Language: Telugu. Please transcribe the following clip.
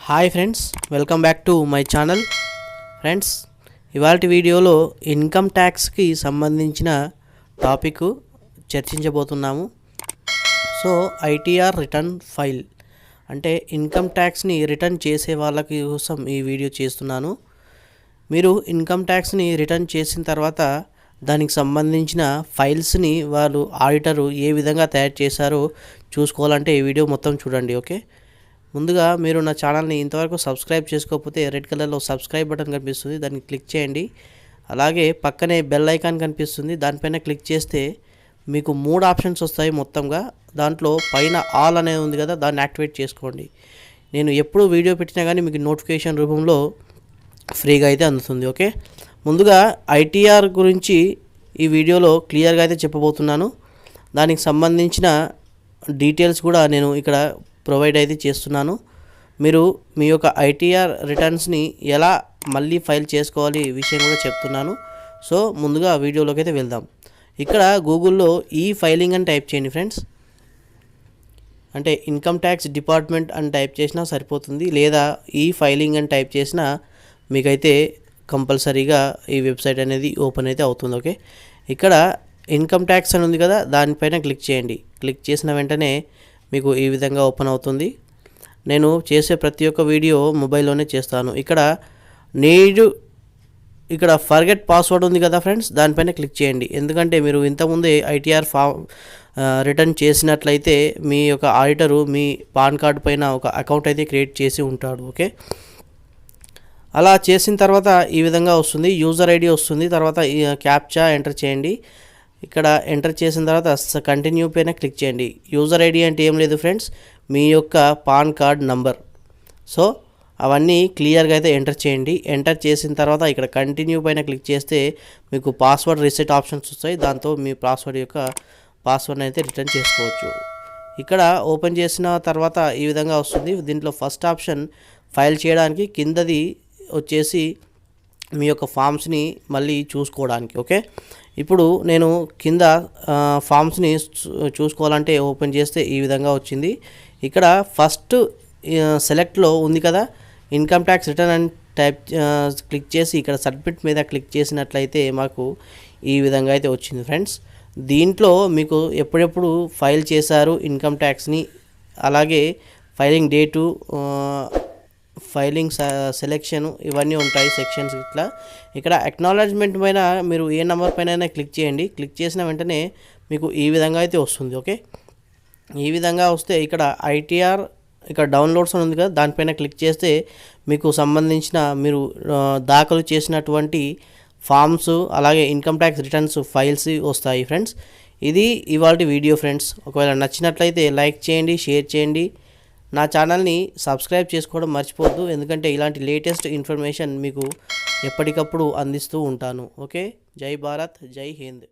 Hi friends, welcome back to my channel. Friends, ఇవాల్టి వీడియోలో ఇన్కమ్ ట్యాక్స్కి సంబంధించిన టాపిక్ చర్చించబోతున్నాము. సో ఐటీఆర్ రిటర్న్ ఫైల్ అంటే ఇన్కమ్ ట్యాక్స్ని రిటర్న్ చేసే వాళ్ళకి కోసం ఈ వీడియో చేస్తున్నాను. మీరు ఇన్కమ్ ట్యాక్స్ని రిటర్న్ చేసిన తర్వాత దానికి సంబంధించిన ఫైల్స్ని వాళ్ళు ఆడిటరు ఏ విధంగా తయారు చేశారో చూసుకోవాలంటే ఈ వీడియో మొత్తం చూడండి. ఓకే, ముందుగా మీరు నా ఛానల్ని ఇంతవరకు సబ్స్క్రైబ్ చేసుకోకపోతే రెడ్ కలర్లో సబ్స్క్రైబ్ బటన్ కనిపిస్తుంది, దాన్ని క్లిక్ చేయండి. అలాగే పక్కనే బెల్ ఐకాన్ కనిపిస్తుంది, దానిపైన క్లిక్ చేస్తే మీకు 3 ఆప్షన్స్ వస్తాయి మొత్తంగా. దాంట్లో పైన ఆల్ అనేది ఉంది కదా, దాన్ని యాక్టివేట్ చేసుకోండి. నేను ఎప్పుడు వీడియో పెట్టినా కానీ మీకు నోటిఫికేషన్ రూపంలో ఫ్రీగా అయితే అందుతుంది. ఓకే, ముందుగా ఐటీఆర్ గురించి ఈ వీడియోలో క్లియర్గా అయితే చెప్పబోతున్నాను. దానికి సంబంధించిన డీటెయిల్స్ కూడా నేను ఇక్కడ ప్రొవైడ్ అయితే చేస్తున్నాను. మీరు మీ యొక్క ఐటీఆర్ రిటర్న్స్ని ఎలా మళ్ళీ ఫైల్ చేసుకోవాలి విషయం కూడా చెప్తున్నాను. సో ముందుగా వీడియోలోకి అయితే వెళ్దాం. ఇక్కడ గూగుల్లో ఈ ఫైలింగ్ అని టైప్ చేయండి ఫ్రెండ్స్. అంటే ఇన్కమ్ ట్యాక్స్ డిపార్ట్మెంట్ అని టైప్ చేసినా సరిపోతుంది, లేదా ఈ ఫైలింగ్ అని టైప్ చేసినా మీకైతే కంపల్సరీగా ఈ వెబ్సైట్ అనేది ఓపెన్ అయితే అవుతుంది. ఓకే, ఇక్కడ ఇన్కమ్ ట్యాక్స్ అని ఉంది కదా, దానిపైన క్లిక్ చేయండి. క్లిక్ చేసిన వెంటనే మీకు ఈ విధంగా ఓపెన్ అవుతుంది. నేను చేసే ప్రతి ఒక్క వీడియో మొబైల్లోనే చేస్తాను. ఇక్కడ ఫర్గెట్ పాస్వర్డ్ ఉంది కదా ఫ్రెండ్స్, దానిపైన క్లిక్ చేయండి. ఎందుకంటే మీరు ఇంతకుముందే ఐటీఆర్ రిటర్న్ చేసినట్లయితే మీ యొక్క ఆడిటరు మీ పాన్ కార్డు పైన ఒక అకౌంట్ అయితే క్రియేట్ చేసి ఉంటాడు. ఓకే, అలా చేసిన తర్వాత ఈ విధంగా వస్తుంది, యూజర్ ఐడి వస్తుంది. తర్వాత క్యాప్చా ఎంటర్ చేయండి. ఇక్కడ ఎంటర్ చేసిన తర్వాత కంటిన్యూ పైన క్లిక్ చేయండి. యూజర్ ఐడి అంటే ఏం లేదు ఫ్రెండ్స్, మీ యొక్క పాన్ కార్డ్ నంబర్. సో అవన్నీ క్లియర్గా అయితే ఎంటర్ చేయండి. ఎంటర్ చేసిన తర్వాత ఇక్కడ కంటిన్యూ పైన క్లిక్ చేస్తే మీకు పాస్వర్డ్ రీసెట్ ఆప్షన్స్ వస్తాయి. దాంతో మీ పాస్వర్డ్ని అయితే రిటర్న్ చేసుకోవచ్చు. ఇక్కడ ఓపెన్ చేసిన తర్వాత ఈ విధంగా వస్తుంది. దీంట్లో ఫస్ట్ ఆప్షన్ ఫైల్ చేయడానికి, కిందది వచ్చేసి మీ యొక్క ఫామ్స్ని మళ్ళీ చూసుకోవడానికి. ఓకే, ఇప్పుడు నేను కింద ఫామ్స్ని చూసుకోవాలంటే ఓపెన్ చేస్తే ఈ విధంగా వచ్చింది. ఇక్కడ ఫస్ట్ సెలెక్ట్లో ఉంది కదా ఇన్కమ్ ట్యాక్స్ రిటర్న్ అని క్లిక్ చేసి ఇక్కడ సబ్మిట్ మీద క్లిక్ చేసినట్లయితే మాకు ఈ విధంగా అయితే వచ్చింది ఫ్రెండ్స్. దీంట్లో మీకు ఎప్పుడెప్పుడు ఫైల్ చేశారు ఇన్కమ్ ట్యాక్స్ని, అలాగే ఫైలింగ్ డేటు, ఫైలింగ్ సెలెక్షన్, ఇవన్నీ ఉంటాయి సెక్షన్స్. ఇక్కడ అక్నాలెడ్జ్మెంట్ పైన మీరు ఏ నెంబర్ పైన క్లిక్ చేయండి. క్లిక్ చేసిన వెంటనే మీకు ఈ విధంగా అయితే వస్తుంది. ఓకే, ఈ విధంగా వస్తే ఇక్కడ ఐటీఆర్ ఇక్కడ డౌన్లోడ్స్ అని ఉంది కదా, దానిపైన క్లిక్ చేస్తే మీకు సంబంధించిన మీరు దాఖలు చేసినటువంటి ఫామ్స్, అలాగే ఇన్కమ్ ట్యాక్స్ రిటర్న్స్ ఫైల్స్ వస్తాయి ఫ్రెండ్స్. ఇది ఇవాల్టి వీడియో ఫ్రెండ్స్. ఒకవేళ నచ్చినట్లయితే లైక్ చేయండి, షేర్ చేయండి. నా ఛానల్ని సబ్స్క్రైబ్ చేసుకోవడం మర్చిపోవద్దు, ఎందుకంటే ఇలాంటి లేటెస్ట్ ఇన్ఫర్మేషన్ మీకు ఎప్పటికప్పుడు అందిస్తూ ఉంటాను. ఓకే, జై భారత్, జై హింద్.